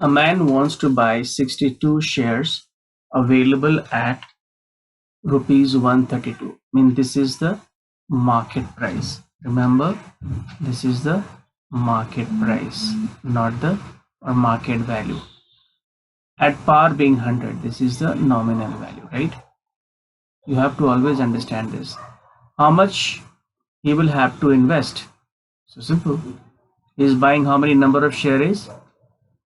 A man wants to buy 62 shares available at rupees 132. I mean, this is the market price. Remember, this is the market price, not the or market value. At par being 100, this is the nominal value, right? You have to always understand this. How much he will have to invest? So simple. He is buying how many number of shares?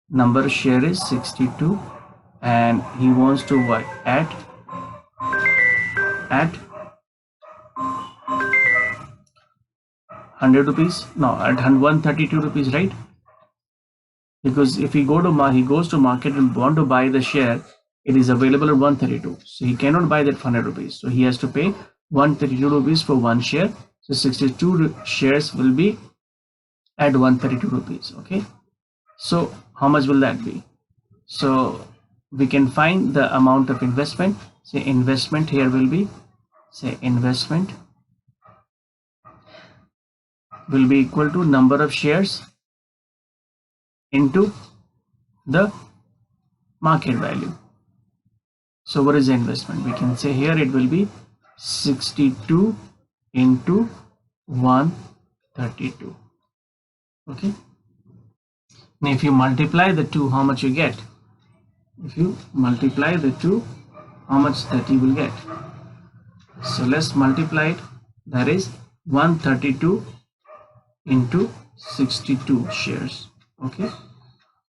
Number of share is 62, and he wants to buy at 100 rupees. No, at 132 rupees, right? Because if he goes to market and want to buy the share, it is available at 132, so he cannot buy that for 100 rupees, so he has to pay 132 rupees for one share. So 62 shares will be at 132 rupees. Okay, so how much will that be? So we can find the amount of investment. Say investment here will be, say investment will be equal to number of shares into the market value. So what is the investment? We can say here it will be 62 into 132. Okay. Now if you multiply the two, how much you get? If you multiply the two, how much that you will get? So let's multiply it. That is 132 into 62 shares. Okay.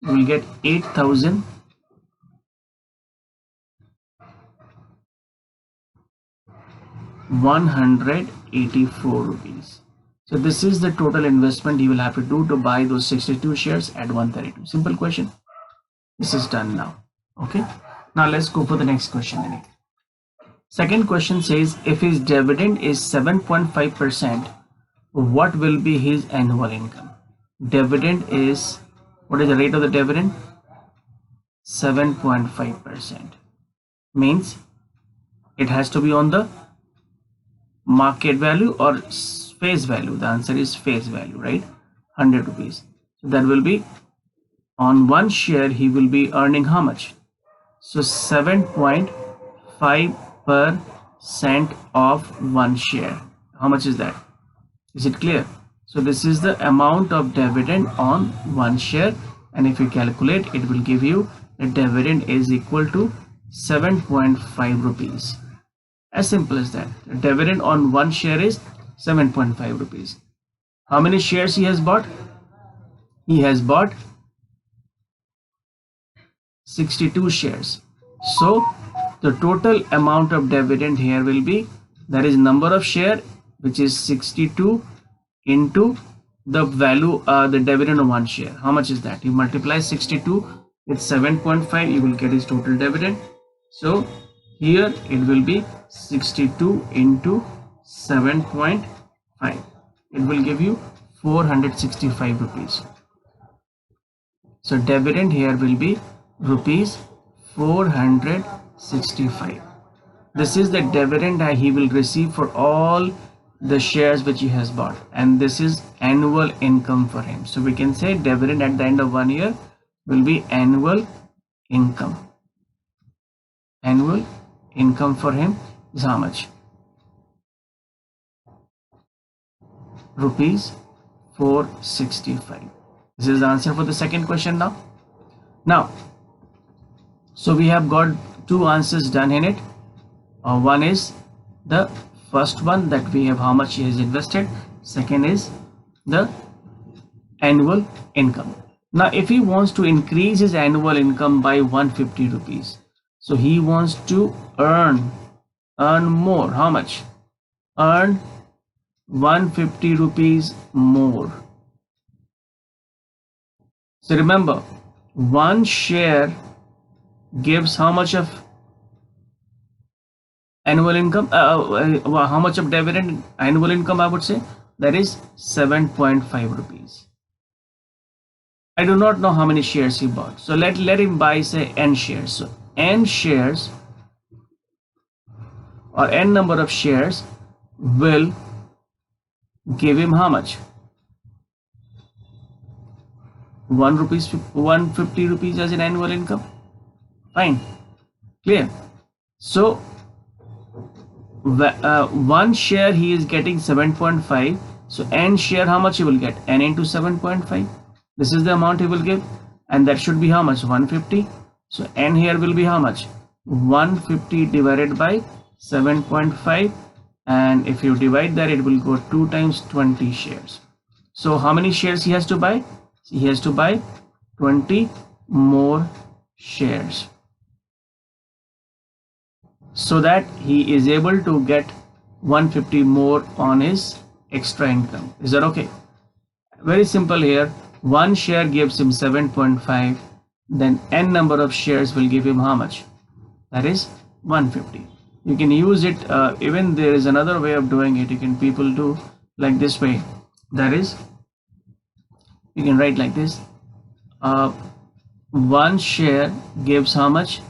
We will get 8,184 rupees. So this is the total investment he will have to do to buy those 62 shares at 132. Simple question. This is done now. Okay. Now let's go for the next question. Second question says, if his dividend is 7.5%, what will be his annual income? Dividend is, what is the rate of the dividend? 7.5%. Means it has to be on the market value or face value. The answer is face value, right? 100 rupees. So that will be on one share he will be earning how much? So 7.5% of one share. How much is that? Is it clear? So this is the amount of dividend on one share, and if you calculate, it will give you the dividend is equal to 7.5 rupees. As simple as that. The dividend on one share is 7.5 rupees. How many shares he has bought? He has bought 62 shares. So the total amount of dividend here will be, that is number of share, which is 62 into the value, the dividend of one share. How much is that? You multiply 62 with 7.5, you will get his total dividend. So here it will be 62 into 7.5. It will give you 465 rupees. So dividend here will be rupees 465. This is the dividend that he will receive for all the shares which he has bought, and this is annual income for him. So we can say dividend at the end of 1 year will be annual income. Annual income for him is how much? Rupees 465. This is the answer for the second question now. So we have got two answers done in it. One is the first one, that we have how much he has invested. Second is the annual income. Now if he wants to increase his annual income by 150 rupees, so he wants to earn more. How much? Earn 150 rupees more. So remember, one share gives how much of annual income? How much of dividend? Annual income, I would say that is 7.5 rupees. I do not know how many shares he bought, so let him buy, say, n shares. So n shares or n number of shares will give him how much? 150 rupees as an annual income. Fine, clear. So one share he is getting 7.5. So n share, how much he will get? N into 7.5. This is the amount he will give, and that should be how much? 150. So n here will be how much? 150 divided by 7.5, and if you divide that, it will go 2 times 20 shares. So how many shares he has to buy? He has to buy 20 more shares, so that he is able to get 150 more on his extra income. Is that okay? Very simple here. One share gives him 7.5, then n number of shares will give him how much? That is 150. You can use it, even there is another way of doing it. You can people do like this way. That is, you can write like this. One share gives how much?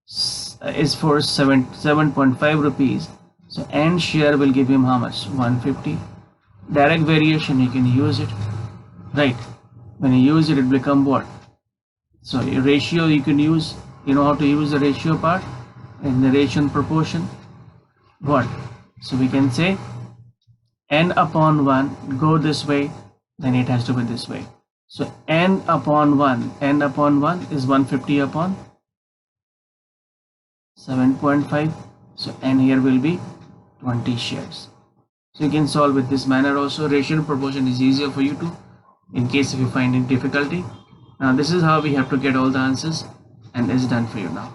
Is for 7.5 rupees. So n share will give him how much? 150. Direct variation, you can use it, right? When you use it, it become what? So a ratio you can use, you know how to use the ratio part, in the ratio and proportion. What? So we can say n upon 1 go this way, then it has to be this way. So n upon 1 is 150 upon 7.5. So n here will be 20 shares. So you can solve with this manner also. Ratio and proportion is easier for you to, in case if you find it difficulty. Now this is how we have to get all the answers, and it's done for you now.